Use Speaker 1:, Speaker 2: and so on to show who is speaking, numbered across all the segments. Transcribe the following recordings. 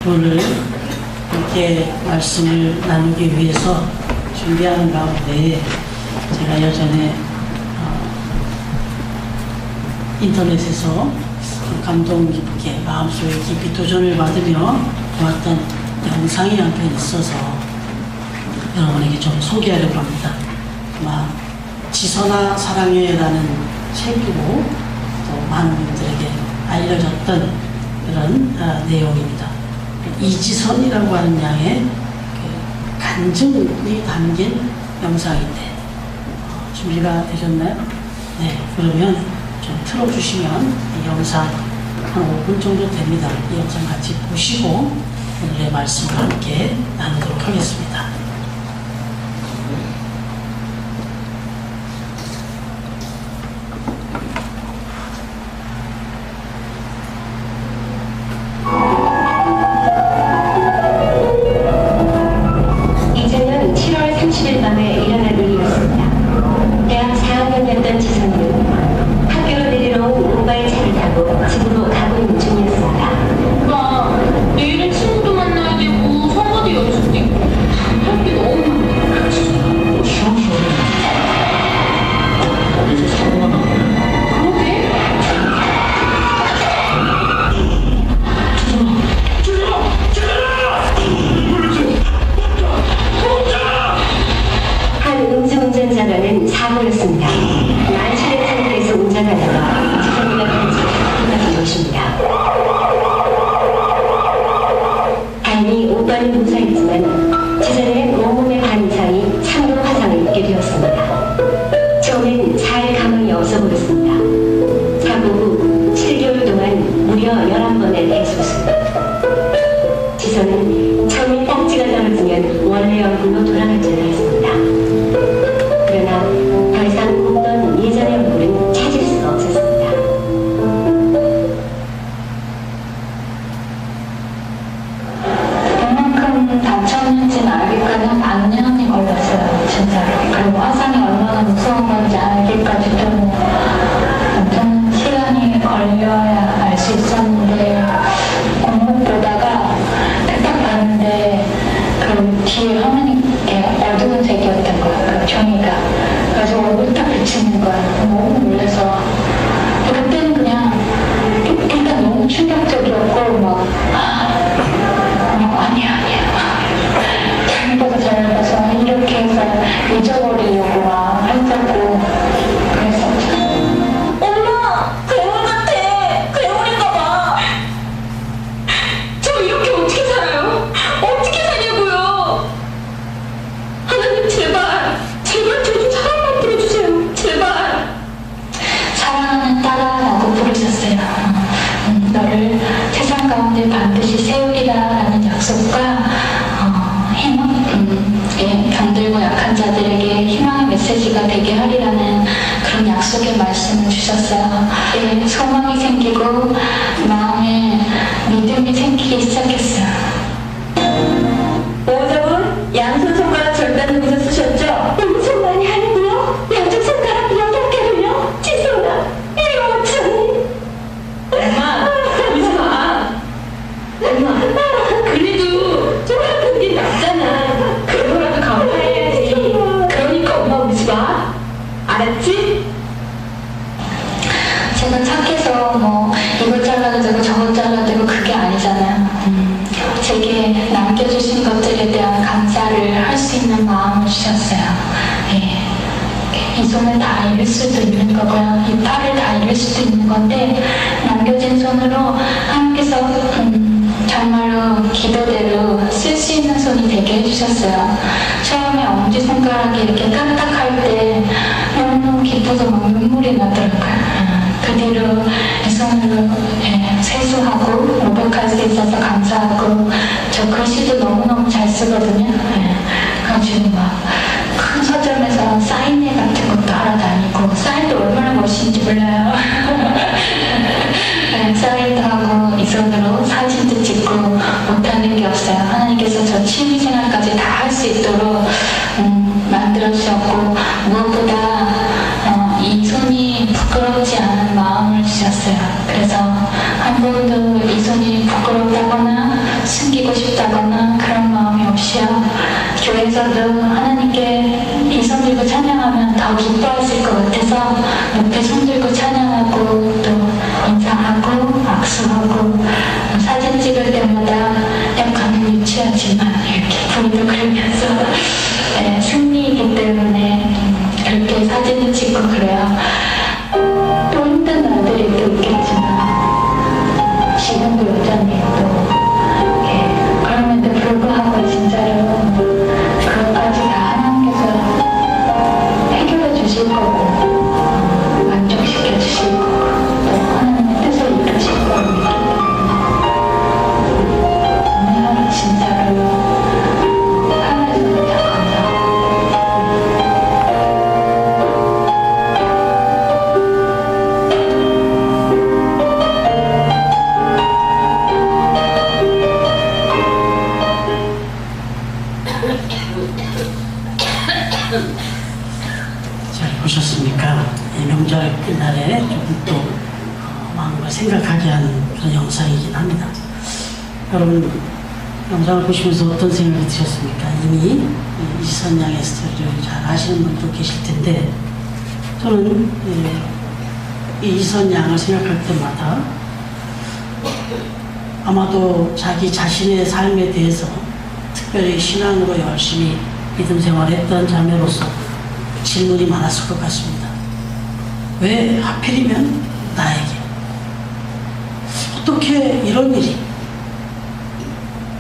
Speaker 1: 오늘 이렇게 말씀을 나누기 위해서 준비하는 가운데 제가 예전에 인터넷에서 감동 깊게 마음속에 깊이 도전을 받으며 보았던 영상이 한 편 있어서 여러분에게 좀 소개하려고 합니다. 아마 지선아 사랑해라는 책으로 또 많은 분들에게 알려졌던 그런 내용입니다. 이지선이라고 하는 양의 그 간증이 담긴 영상인데 준비가 되셨나요? 네, 그러면 좀 틀어주시면 이 영상 한 5분 정도 됩니다. 이 영상 같이 보시고 오늘의 말씀을 함께 나누도록 하겠습니다.
Speaker 2: 이제는 7월 30일 밤에 일어난 일이었습니다. 대학 4학년이었던 지선이는 학교로 내리러 온 오빠의 차를 타고 집으로 가고 있는 중이었습니다.
Speaker 3: 오빠, 내일은 친구도 만나야 되고 성과도 연습도 있고 할 게 너무 많아.
Speaker 4: 시험 시험에 어디서 사고가 나네.
Speaker 3: 그러게?
Speaker 2: 한 음주운전자라는 사고였습니다. 난실의 상태에서 운전하다가 지선이가 다친 사고가 것입니다. 다행히 오빠는 무사했지만 지선이는 온몸의 반 이상이 참으로 화상을 입게 되었습니다. 처음엔 살 가망이 없어 보였습니다. 사고 후 7개월 동안 무려 11번의 대수술. 지선은 처음에 딱지가 떨어지면 원래 얼굴로 돌아갈 줄 알았습니다. 그러나 더 이상 없던 예전의 얼굴은 찾을 수가 없었습니다.
Speaker 5: 얼만큼 다쳤는지는 알기까지 한 반년이 걸렸어요, 진짜로. 그리고 화상이 얼마나 무서운 건지 알기까지 좀 엄청 시간이 걸려야 알 수 있었는데, 공목 보다가 딱 봤는데, 그 뒤에 화면이 이렇게 어두운 색이었던 거야, 그 종이가. 그래서 얼굴 딱 비치는 거야. 너무 놀라서. 그때는 그냥, 일단 너무 충격적이었고, 아니야. 잘 봐서 이렇게 해서 잊어버리려고 막 했었고, 그랬었죠.
Speaker 3: 엄마! 괴물 같아! 괴물인가 봐! 저 이렇게 어떻게 살아요? 어떻게 사냐고요? 하나님 제발 저 좀 사람 만들어주세요. 제발!
Speaker 5: 사랑하는 딸아라고 부르셨어요. 너를 세상 가운데 반드시 세우리라라는 약속과 희망, 병들고 약한 자들에게 희망의 메시지가 되게 하리라는 그런 약속의 말씀을 주셨어요. 소망이 생기고 마음에 믿음이 생기기 시작했어요.
Speaker 2: 오정은 양손 손가락 절단 문서 쓰셨죠? 엄청 많이 하는데요? 양쪽 손가락 8개를요? 지선아, 이리 어쩌니?
Speaker 3: 엄마! 울지 마! 엄마! 그래도 좀 아픈 게 낫잖아. 그거라도 감사해야지. 그러니까 엄마 울지 마. 알았지?
Speaker 5: 제가 착해서 이걸 잘라도 되고 저걸 잘라도 되고 그게 아니잖아요. 제게 남겨주신 것들에 대한 감사를 할 수 있는 마음을 주셨어요. 이 손을 다 잃을 수도 있는 거고요. 이 팔을 다 잃을 수도 있는 건데 남겨진 손으로 하나님께서 정말로 기도대로 쓸 수 있는 손이 되게 해주셨어요. 처음에 엄지손가락이 이렇게 까딱할 때 너무너무 기뻐서 막 눈물이 나더라고요. 그 뒤로 이 손으로 세수하고 고백할 수 있어서 감사하고 저 글씨도 너무너무 잘 쓰거든요. 가지고 막 큰 서점에서 사인회 같은 것도 하러 다니고 사인도 얼마나 멋있는지 몰라요. 사인도 하고 이 손으로 사진도 찍고 못하는 게 없어요. 하나님께서 저 취미생활까지 다 할 수 있도록 만들어주셨고 무엇보다 이 손이 부끄럽지 않은 마음을 주셨어요. 그래서 한 번도 이 손이 부끄럽다거나 숨기고 섬기고 싶다거나 그런 마음이 없이요. 교회에서도 하나님께 이 손들고 찬양하면 더 기뻐하실 것 같아서 옆에 손들고 찬양하고 또 인사하고 악수하고 사진 찍을 때마다 약간 유치하지만 이렇게 불도 그리면서 네, 승리이기 때문에 그렇게 사진을 찍고 그래요. 또 힘든 날들이 또 있겠지만 지금도 여전히 또 그럼에도 불구하고 진짜로 그것까지 다 하나님께서 해결해 주실 거고 만족시켜 주실 거고 또 하나님의 뜻을 이루실 겁니다. 오늘 하루 진짜로 살아있어서 참 감사합니다.
Speaker 1: 잘 보셨습니까? 이 명절 끝날에 조금 또 마음을 생각하게 하는 그런 영상이긴 합니다. 여러분 영상을 보시면서 어떤 생각이 드셨습니까? 이미 이지선 양의 스토리를 잘 아시는 분도 계실 텐데 저는 이 이지선 양을 생각할 때마다 아마도 자기 자신의 삶에 대해서 특별히 신앙으로 열심히 믿음 생활했던 자매로서 질문이 많았을 것 같습니다. 왜 하필이면 나에게? 어떻게 이런 일이?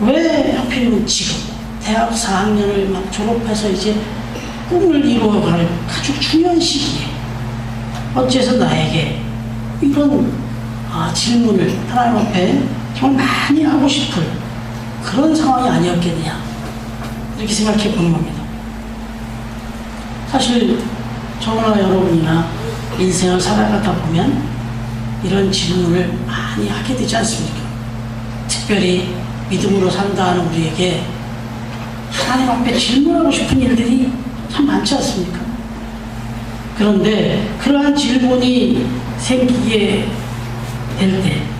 Speaker 1: 왜 하필이면 지금? 대학 4학년을 막 졸업해서 이제 꿈을 이루어갈 아주 중요한 시기에 어째서 나에게 이런 질문을 하나님 앞에 정말 많이 하고 싶을 그런 상황이 아니었겠느냐 이렇게 생각해 보는 겁니다. 사실 저나 여러분이나 인생을 살아가다 보면 이런 질문을 많이 하게 되지 않습니까? 특별히 믿음으로 산다 하는 우리에게 하나님 앞에 질문하고 싶은 일들이 참 많지 않습니까? 그런데 그러한 질문이 생기게 될 때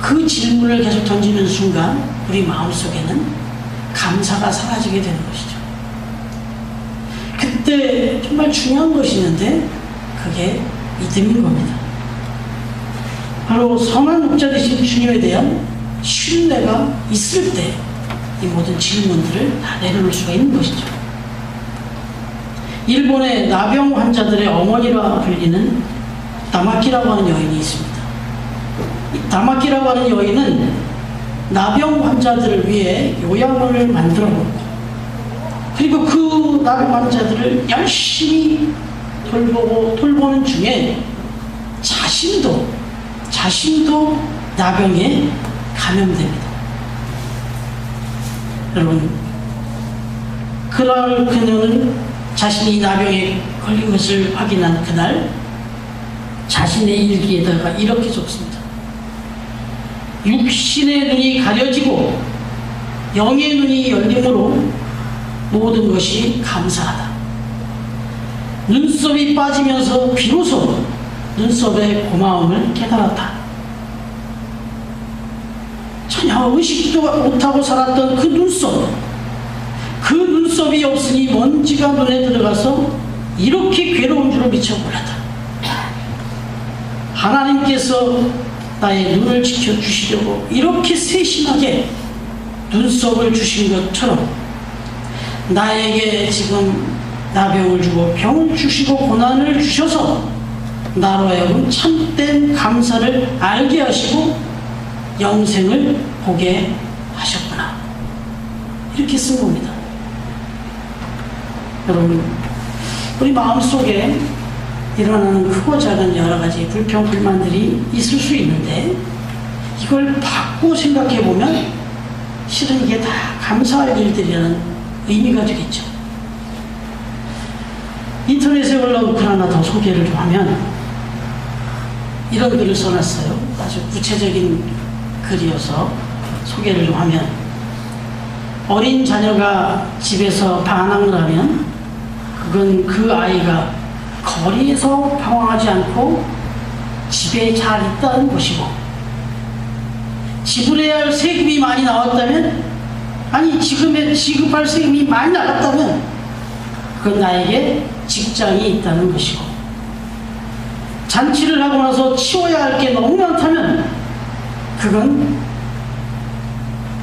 Speaker 1: 그 질문을 계속 던지는 순간 우리 마음속에는 감사가 사라지게 되는 것이죠. 그때 정말 중요한 것이 있는데 그게 믿음인 겁니다. 바로 선한 목자 되신 주님에 대한 신뢰가 있을 때 이 모든 질문들을 다 내려놓을 수가 있는 것이죠. 일본의 나병 환자들의 어머니라 불리는 다마키라고 하는 여인이 있습니다. 이 다마키라고 하는 여인은 나병 환자들을 위해 요양원을 만들어 놓고 그리고 그 나병 환자들을 열심히 돌보는 중에 자신도 나병에 감염됩니다. 여러분, 그날 그녀는 자신이 나병에 걸린 것을 확인한 그날 자신의 일기에다가 이렇게 적습니다. 육신의 눈이 가려지고 영의 눈이 열림으로 모든 것이 감사하다. 눈썹이 빠지면서 비로소 눈썹의 고마움을 깨달았다. 전혀 의식도 못하고 살았던 그 눈썹이 없으니 먼지가 눈에 들어가서 이렇게 괴로운 줄을 미처 몰랐다. 하나님께서 나의 눈을 지켜주시려고 이렇게 세심하게 눈썹을 주신 것처럼 나에게 지금 나병을 주고 병을 주시고 고난을 주셔서 나로 하여금 참된 감사를 알게 하시고 영생을 보게 하셨구나. 이렇게 쓴 겁니다. 여러분, 우리 마음속에 일어나는 크고 작은 여러 가지 불평, 불만들이 있을 수 있는데 이걸 바꾸고 생각해 보면 실은 이게 다 감사할 일들이라는 의미가 되겠죠. 인터넷에 올라온 글 하나 더 소개를 좀 하면 이런 글을 써놨어요. 아주 구체적인 글이어서 소개를 좀 하면 어린 자녀가 집에서 반항을 하면 그건 그 아이가 거리에서 방황하지 않고 집에 잘 있다는 것이고 지불해야 할 세금이 많이 나왔다면, 아니 지급할 세금이 많이 나갔다면 그건 나에게 직장이 있다는 것이고, 잔치를 하고 나서 치워야 할 게 너무 많다면 그건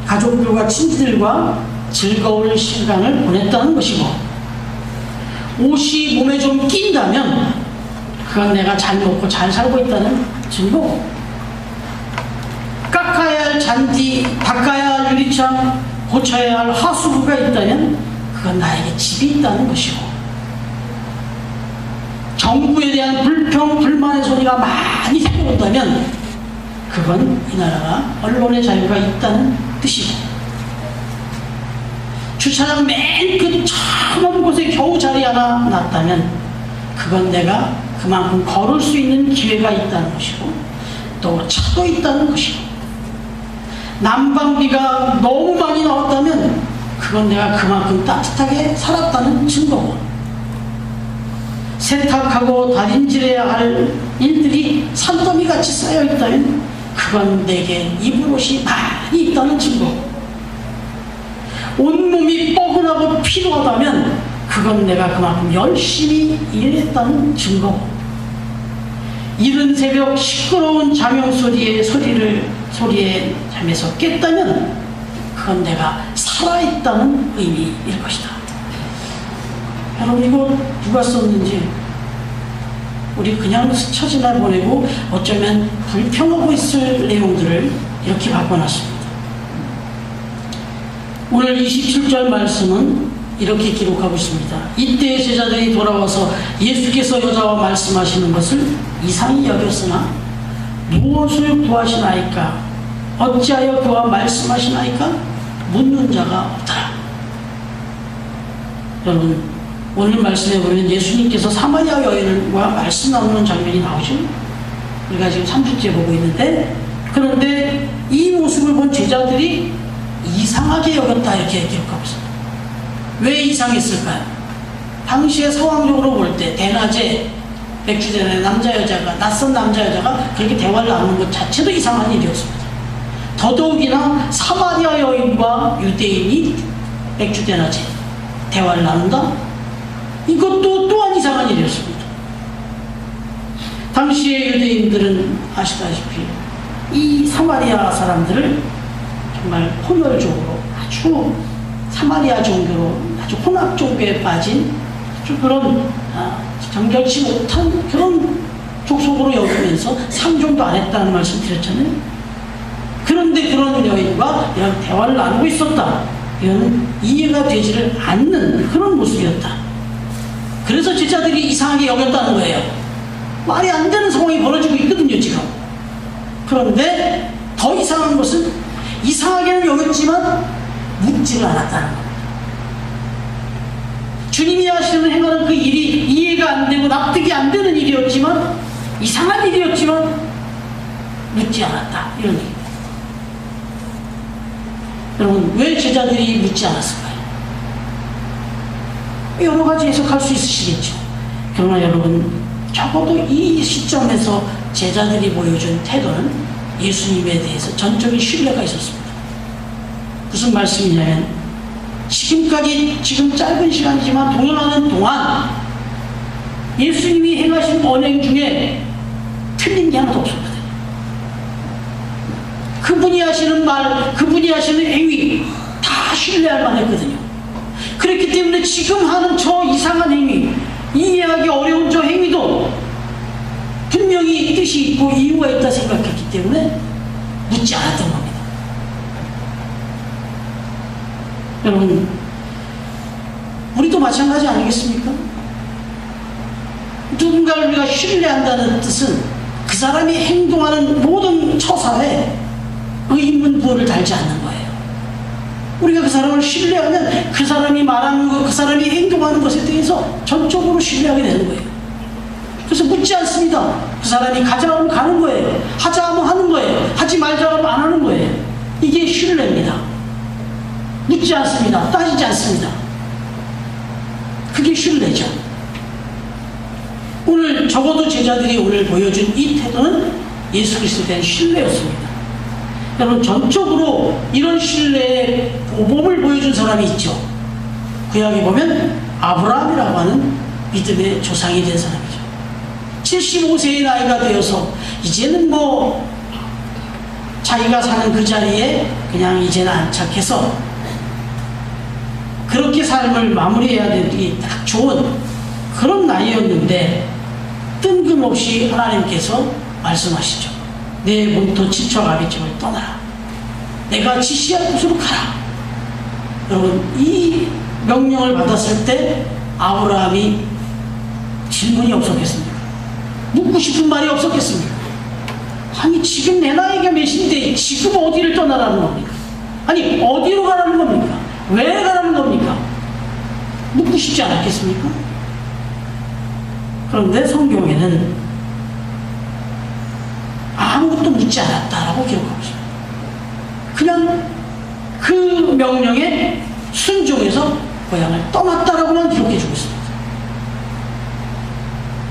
Speaker 1: 가족들과 친지들과 즐거울 시간을 보냈다는 것이고, 옷이 몸에 좀 낀다면 그건 내가 잘 먹고 잘 살고 있다는 증거고, 깎아야 할 잔디, 닦아야 할 유리창, 고쳐야 할 하수구가 있다면 그건 나에게 집이 있다는 것이고, 정부에 대한 불평, 불만의 소리가 많이 생겨온다면 그건 이 나라가 언론의 자유가 있다는 뜻이고, 주차장 맨 그 처음 곳에 겨우 자리 하나 놨다면 그건 내가 그만큼 걸을 수 있는 기회가 있다는 것이고, 또 차도 있다는 것이고, 난방비가 너무 많이 나왔다면 그건 내가 그만큼 따뜻하게 살았다는 증거고, 세탁하고 다림질해야 할 일들이 산더미같이 쌓여있다면 그건 내게 입을 옷이 많이 있다는 증거고, 온몸이 뻐근하고 피로하다면 그건 내가 그만큼 열심히 일했다는 증거고, 이른 새벽 시끄러운 자명 소리에 잠에서 깼다면 그건 내가 살아있다는 의미일 것이다. 여러분, 이거 누가 썼는지 우리 그냥 스쳐 지나 보내고 어쩌면 불평하고 있을 내용들을 이렇게 바꿔놨습니다. 오늘 27절 말씀은 이렇게 기록하고 있습니다. 이때 제자들이 돌아와서 예수께서 여자와 말씀하시는 것을 이상히 여겼으나 무엇을 구하시나이까? 어찌하여 그와 말씀하시나이까? 묻는 자가 없더라. 여러분, 오늘 말씀에 보면 예수님께서 사마리아 여인과 말씀 나누는 장면이 나오죠. 우리가 지금 3주째 보고 있는데, 그런데 이 모습을 본 제자들이 이상하게 여겼다 이렇게 기록하고 있습니다. 왜 이상했을까요? 당시에 상황적으로 볼 때 대낮에 백주대낮에 낯선 남자 여자가 그렇게 대화를 나누는 것 자체도 이상한 일이었습니다. 더더욱이나 사마리아 여인과 유대인이 백주대낮에 대화를 나눈다? 이것도 또한 이상한 일이었습니다. 당시의 유대인들은 아시다시피 이 사마리아 사람들을 정말 혼혈적으로 아주 사마리아 종교로 아주 혼합 종교에 빠진 아주 그런 정결치 못한 그런 족속으로 여기면서 상종도 안 했다는 말씀 드렸잖아요. 그런데 그런 여인과 이런 대화를 나누고 있었다. 이건 이해가 되지를 않는 그런 모습이었다. 그래서 제자들이 이상하게 여겼다는 거예요. 말이 안 되는 상황이 벌어지고 있거든요, 지금. 그런데 더 이상한 것은 이상하게는 여겼지만 묻지를 않았다는 겁니다. 주님이 하시는 행하는 그 일이 이해가 안 되고 납득이 안 되는 일이었지만, 이상한 일이었지만 묻지 않았다, 이런 얘기입니다. 여러분, 왜 제자들이 묻지 않았을까요? 여러 가지 해석할 수 있으시겠죠. 그러나 여러분, 적어도 이 시점에서 제자들이 보여준 태도는 예수님에 대해서 전적인 신뢰가 있었습니다. 무슨 말씀이냐면, 지금까지 지금 짧은 시간이지만 동행하는 동안 예수님이 행하신 언행 중에 틀린 게 하나도 없었거든요. 그분이 하시는 말, 그분이 하시는 행위 다 신뢰할 만했거든요. 그렇기 때문에 지금 하는 저 이상한 행위, 이해하기 어려운 저 행위도 분명히 뜻이 있고 이유가 있다 생각했기 때문에 묻지 않았던 겁니다. 여러분, 우리도 마찬가지 아니겠습니까? 누군가를 우리가 신뢰한다는 뜻은 그 사람이 행동하는 모든 처사에 의문 부호를 달지 않는 거예요. 우리가 그 사람을 신뢰하면 그 사람이 말하는 것, 그 사람이 행동하는 것에 대해서 전적으로 신뢰하게 되는 거예요. 그래서 묻지 않습니다. 그 사람이 가자 하면 가는 거예요. 하자 하면 하는 거예요. 하지 말자 하면 안 하는 거예요. 이게 신뢰입니다. 묻지 않습니다. 따지지 않습니다. 그게 신뢰죠. 오늘 적어도 제자들이 오늘 보여준 이 태도는 예수 그리스도에 대한 신뢰였습니다. 여러분, 전적으로 이런 신뢰의 모범을 보여준 사람이 있죠. 구약에 보면 아브라함이라고 하는 믿음의 조상이 된 사람이죠. 75세의 나이가 되어서 이제는 뭐 자기가 사는 그 자리에 그냥 이제는 안착해서 그렇게 삶을 마무리해야 되기 딱 좋은 그런 나이였는데 뜬금없이 하나님께서 말씀하시죠. 내 몸도 지쳐 아비집을 떠나라. 내가 지시할 곳으로 가라. 여러분, 이 명령을 받았을 때 아브라함이 질문이 없었겠습니까? 묻고 싶은 말이 없었겠습니까? 아니, 지금 내 나이가 몇인데 지금 어디를 떠나라는 겁니까? 아니, 어디로 가라는 겁니까? 왜 가라는 겁니까? 묻고 싶지 않았겠습니까? 그런데 성경에는 아무것도 묻지 않았다라고 기록하고 있습니다. 그냥 그 명령에 순종해서 고향을 떠났다라고만 기록해주고 있습니다.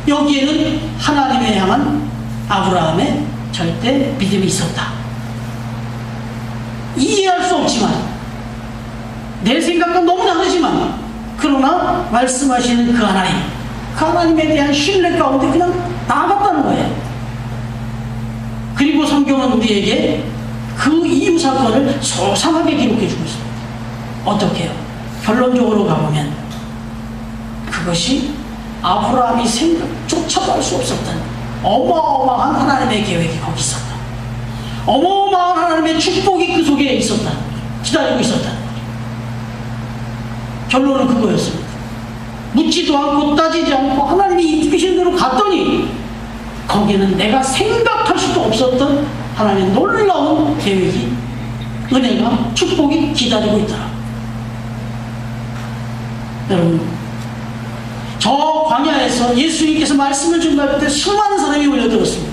Speaker 1: 여기에는 하나님에 향한 아브라함의 절대 믿음이 있었다. 이해할 수 없지만, 내 생각과 너무 다르지만, 그러나 말씀하시는 그 하나님에 대한 신뢰 가운데 그냥 나아갔다는 거예요. 그리고 성경은 우리에게 그 이후 사건을 소상하게 기록해주고 있습니다. 어떻게 해요? 결론적으로 가보면 그것이 아브라함이 생각조차도 할 수 없었던 어마어마한 하나님의 계획이 거기 있었다. 어마어마한 하나님의 축복이 그 속에 있었다. 기다리고 있었다. 결론은 그거였습니다. 묻지도 않고 따지지 않고 하나님이 이끄신 대로 갔더니 거기는 내가 생각할 수도 없었던 하나님의 놀라운 계획이, 은혜가, 축복이 기다리고 있더라. 여러분, 저 광야에서 예수님께서 말씀을 전할 때 수많은 사람이 몰려들었습니다.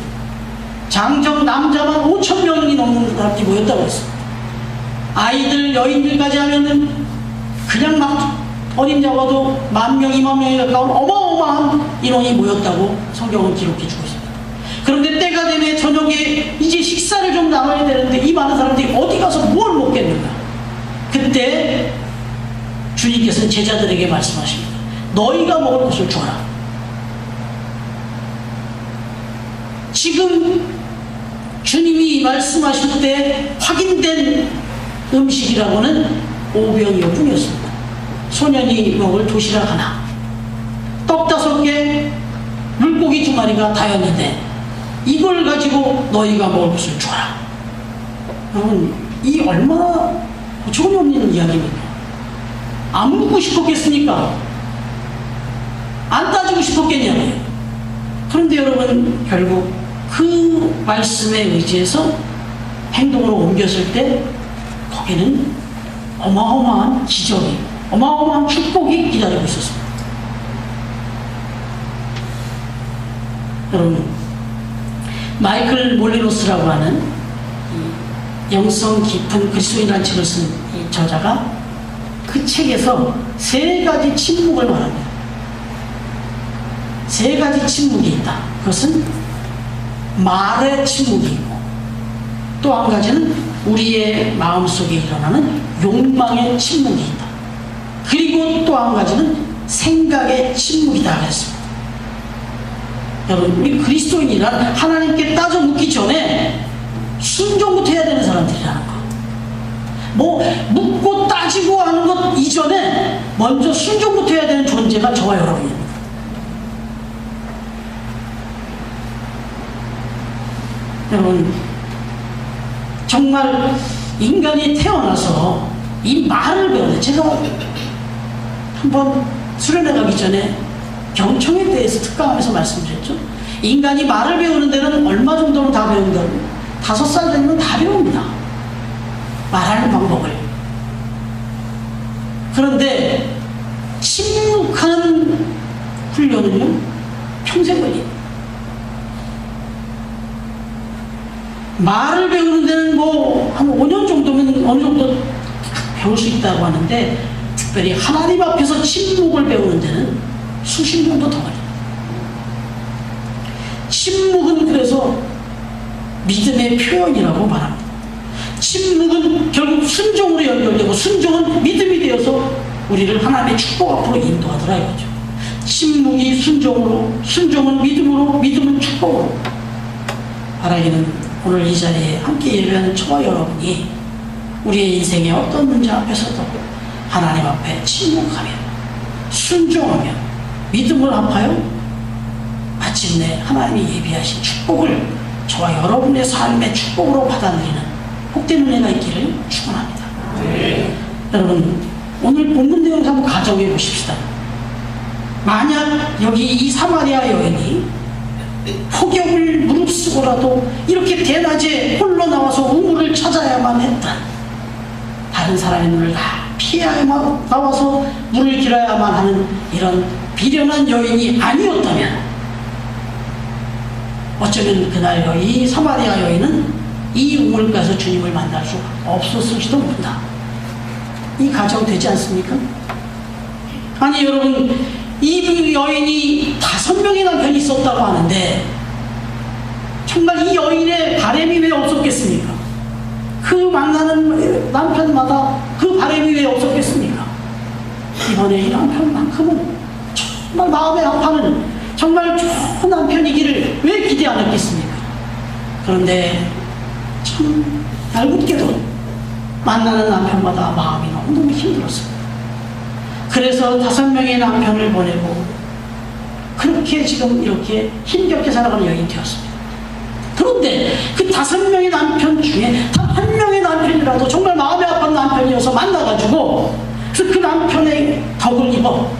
Speaker 1: 장정 남자만 5,000명이 넘는 사람들이 모였다고 했습니다. 아이들, 여인들까지 하면은 그냥 막 어린 자와도 10,000명, 20,000명에 가까운 어마어마한 인원이 모였다고 성경은 기록해 주고 있습니다. 그런데 때가 되면 저녁에 이제 식사를 좀 나눠야 되는데 이 많은 사람들이 어디 가서 뭘 먹겠는가? 그때 주님께서는 제자들에게 말씀하십니다. 너희가 먹을 것을 줘라. 지금 주님이 말씀하실 때 확인된 음식이라고는 오병이어 뿐이었습니다. 소년이 먹을 도시락 하나, 떡 5개, 물고기 2마리가 다였는데 이걸 가지고 너희가 먹을 것을 줘라. 여러분, 이 얼마나 조건이 없는 이야기입니까? 안 묻고 싶었겠습니까? 안 따지고 싶었겠냐고요. 그런데 여러분, 결국 그 말씀에 의지해서 행동으로 옮겼을 때 거기는 어마어마한 기적이, 어마어마한 축복이 기다리고 있었습니다. 여러분, 마이클 몰리노스라고 하는 영성 깊은 그리스도인이라는 책을 쓴 이 저자가 그 책에서 3가지 침묵을 말합니다. 3가지 침묵이 있다. 그것은 말의 침묵이 있고, 또 한 가지는 우리의 마음속에 일어나는 욕망의 침묵이 있다. 그리고 또 한 가지는 생각의 침묵이다 그랬습니다. 여러분, 우리 그리스도인이란 하나님께 따져 묻기 전에 순종부터 해야 되는 사람들이라는 거. 뭐 묻고 따지고 하는 것 이전에 먼저 순종부터 해야 되는 존재가 저와 여러분입니다. 여러분, 정말 인간이 태어나서 이 말을 배우는데, 제가 한번 수련회 가기 전에 경청에 대해서 특강하면서 말씀드렸죠. 인간이 말을 배우는 데는 얼마 정도는 다 배운다고? 5살 되면 다 배웁니다. 말하는 방법을. 그런데 침묵하는 훈련은요, 평생 걸립니다. 말을 배우는 데는 뭐 한 5년 정도면 어느 정도 배울 수 있다고 하는데, 특별히 하나님 앞에서 침묵을 배우는 데는 수십 년도 더 걸립니다. 침묵은 그래서 믿음의 표현이라고 말합니다. 침묵은 결국 순종으로 연결되고 순종은 믿음이 되어서 우리를 하나님의 축복 앞으로 인도하더라 이거죠. 침묵이 순종으로, 순종은 믿음으로, 믿음은 축복으로. 바라기는 오늘 이 자리에 함께 예배하는 저와 여러분이 우리의 인생의 어떤 문제 앞에서도 하나님 앞에 침묵하며 순종하며 믿음을 합하여 마침내 하나님이 예비하신 축복을 저와 여러분의 삶의 축복으로 받아들이는 복된 은혜가 있기를 축원합니다. 여러분, 오늘 본문 내용을 한번 가정해 보십시다. 만약 여기 이 사마리아 여인이 폭염을 무릅쓰고라도 이렇게 대낮에 홀로 나와서 우물을 찾아야만 했다. 다른 사람의 눈을 다 피해야만 나와서 물을 길어야만 하는 이런 비련한 여인이 아니었다면 어쩌면 그날 이 사마리아 여인은 이 우물 가서 주님을 만날 수 없었을지도 모른다. 이 가정 되지 않습니까? 아니 여러분, 이 여인이 5명의 남편이 있었다고 하는데 정말 이 여인의 바람이 왜 없었겠습니까? 그 만나는 남편마다 그 바람이 왜 없었겠습니까? 이번에 이 남편만큼은 정말 마음에 아파하는 정말 좋은 남편이기를 왜 기대 안 했겠습니까? 그런데 참 얄궂게도 만나는 남편마다 마음이 너무너무 힘들었습니다. 그래서 5명의 남편을 보내고 그렇게 지금 이렇게 힘겹게 살아가는 여인이 되었습니다. 그런데 그 5명의 남편 중에 단 1명의 남편이라도 정말 마음이 아픈 남편이어서 만나가지고 그래서 그 남편의 덕을 입어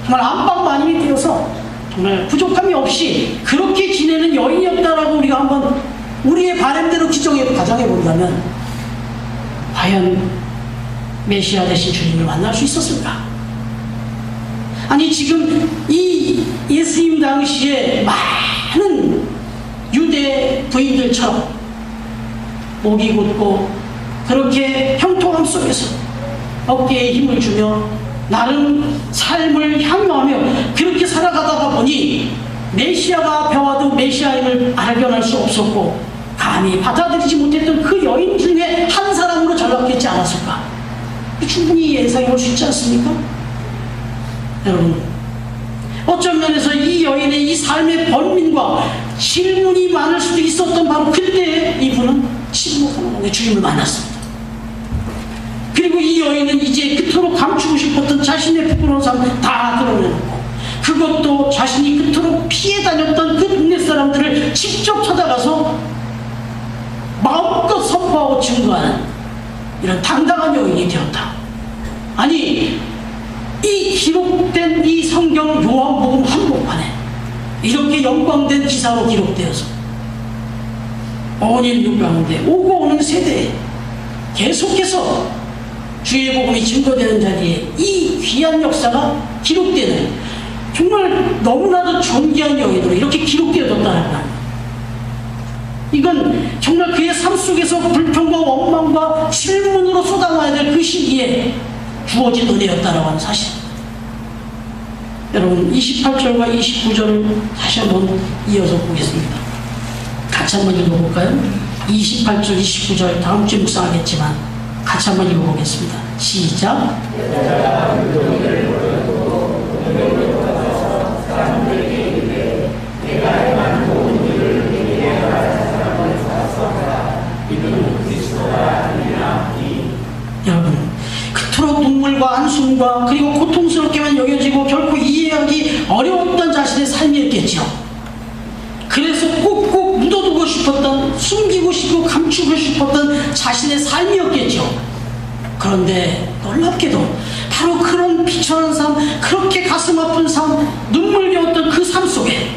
Speaker 1: 정말 안방마님이 되어서 정말 부족함이 없이 그렇게 지내는 여인이었다라고 우리가 한번 우리의 바람대로 가정해 본다면 과연 메시아 되신 주님을 만날 수 있었을까? 아니 지금 이 예수님 당시에 많은 유대 부인들처럼 목이 곧고 그렇게 형통함 속에서 어깨에 힘을 주며 나름 삶을 향유하며 그렇게 살아가다가 보니 메시아가 앞에 와도 메시아임을 발견할 수 없었고 감히 받아들이지 못했던 그 여인 중에 한 사람으로 전락했지 않았을까? 충분히 예상해 볼 수 있지 않습니까? 여러분, 어떤 면에서 이 여인의 이 삶의 번민과 질문이 많을 수도 있었던 바로 그때 이분은 침묵하는 가운데 주님을 만났습니다. 그리고 이 여인은 이제 그토록 감추고 싶었던 자신의 부끄러운 삶을 다 드러내놓고 그것도 자신이 그토록 피해 다녔던 그 동네 사람들을 직접 찾아가서 마음껏 선포하고 증거하는 이런 당당한 여인이 되었다. 아니 이 기록된 이 성경 요한복음 한복판에 이렇게 영광된 기사로 기록되어서 온 인류 가운데 오고 오는 세대에 계속해서 주의 복음이 증거되는 자리에 이 귀한 역사가 기록되는 정말 너무나도 존귀한 여인으로 이렇게 기록되어졌다는 겁니다. 이건 정말 그의 삶 속에서 불평과 원망과 질문으로 쏟아놔야 될 그 시기에 주어진 은혜였다라고 하는 사실입니다. 여러분 28절과 29절을 다시 한번 이어서 보겠습니다. 같이 한번 읽어볼까요? 28절, 29절 다음 주에 묵상하겠지만 같이 한번 읽어보겠습니다. 시작. 여러분, 그토록 눈물과 한숨과 그리고 고통스럽게만 여겨지고 결코 이해하기 어려웠던 자신의 삶이었겠죠. 그래서 꼭꼭 묻어두고 싶었던, 숨기고 싶고 감추고 싶었던 자신의 삶이었겠죠. 그런데 놀랍게도 바로 그런 비천한 삶, 그렇게 가슴 아픈 삶, 눈물겨웠던 그 삶 속에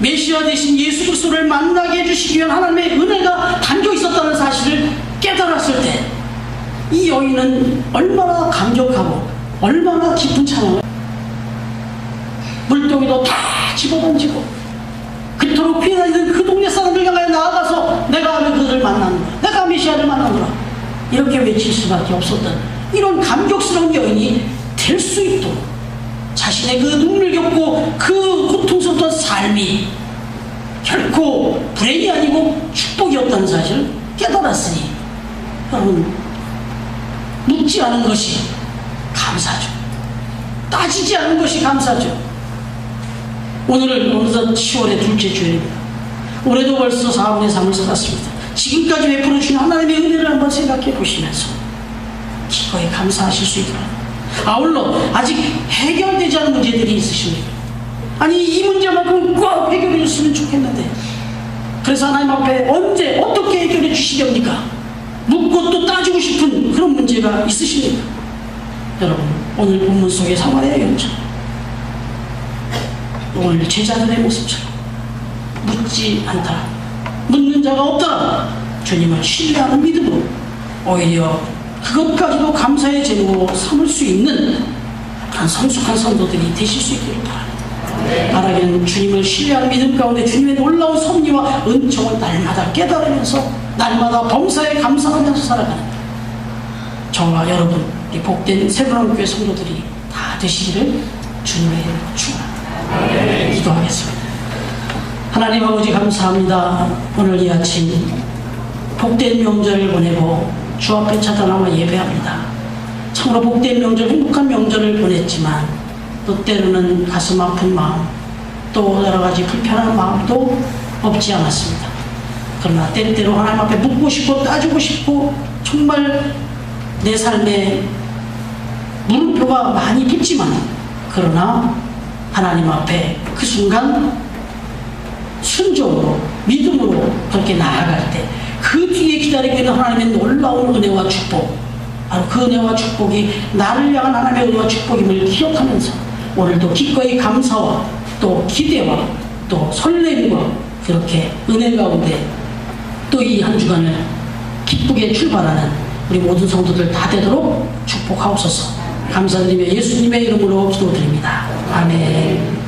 Speaker 1: 메시아 되신 예수 그리스도를 만나게 해주시기 위한 하나님의 은혜가 담겨 있었다는 사실을 깨달았을 때 이 여인은 얼마나 감격하고 얼마나 깊은 찬양을 물동이도 다 집어던지고 그토록 피해다니던 그 동네 사람들 향하여 나아가서 내가 왜 그들을 만나는가, 내가 메시아를 만나노라 이렇게 외칠 수밖에 없었던 이런 감격스러운 여인이 될 수 있도록 자신의 그 눈물겹고 그 고통스럽던 삶이 결코 불행이 아니고 축복이었다는 사실을 깨달았으니 여러분 묻지 않은 것이 감사죠. 따지지 않은 것이 감사죠. 오늘은 어느덧 10월의 둘째 주일입니다. 올해도 벌써 4분의 3을 살았습니다. 지금까지 베풀어 주신 하나님의 은혜를 한번 생각해 보시면서 기꺼이 감사하실 수 있도록, 아울러 아직 해결되지 않은 문제들이 있으십니까? 아니 이 문제만큼 꼭 해결해 줬으면 좋겠는데, 그래서 하나님 앞에 언제 어떻게 해결해 주시렵니까? 묻고 또 따지고 싶은 그런 문제가 있으십니까? 여러분, 오늘 본문 속의 사마리아 여인처럼, 오늘 제자들의 모습처럼 묻지 않다, 묻는 자가 없다, 주님을 신뢰하는 믿음으로 오히려 그것까지도 감사의 제목으로 삼을 수 있는 그런 성숙한 성도들이 되실 수 있기를 바랍니다. 바라기는 주님을 신뢰하는 믿음 가운데 주님의 놀라운 섭리와 은총을 날마다 깨달으면서 날마다 범사에 감사하면서 살아가는 저와 여러분, 이 복된 새로운 성도들이 다 되시기를 주님의 이름으로 축원합니다. 기도하겠습니다. 하나님 아버지 감사합니다. 오늘 이 아침 복된 명절을 보내고 주 앞에 찾아나와 예배합니다. 참으로 복된 명절, 행복한 명절을 보냈지만 또 때로는 가슴 아픈 마음, 또 여러 가지 불편한 마음도 없지 않았습니다. 그러나 때때로 하나님 앞에 묻고 싶고 따지고 싶고 정말 내 삶에 물음표가 많이 붙지만, 그러나 하나님 앞에 그 순간 순종으로 믿음으로 그렇게 나아갈 때 그 뒤에 기다리고 있는 하나님의 놀라운 은혜와 축복, 바로 그 은혜와 축복이 나를 향한 하나님의 은혜와 축복임을 기억하면서 오늘도 기꺼이 감사와 또 기대와 또 설렘과 그렇게 은혜 가운데 또 이 한 주간을 기쁘게 출발하는 우리 모든 성도들 다 되도록 축복하옵소서. 감사드리며 예수님의 이름으로 기도드립니다. 아멘.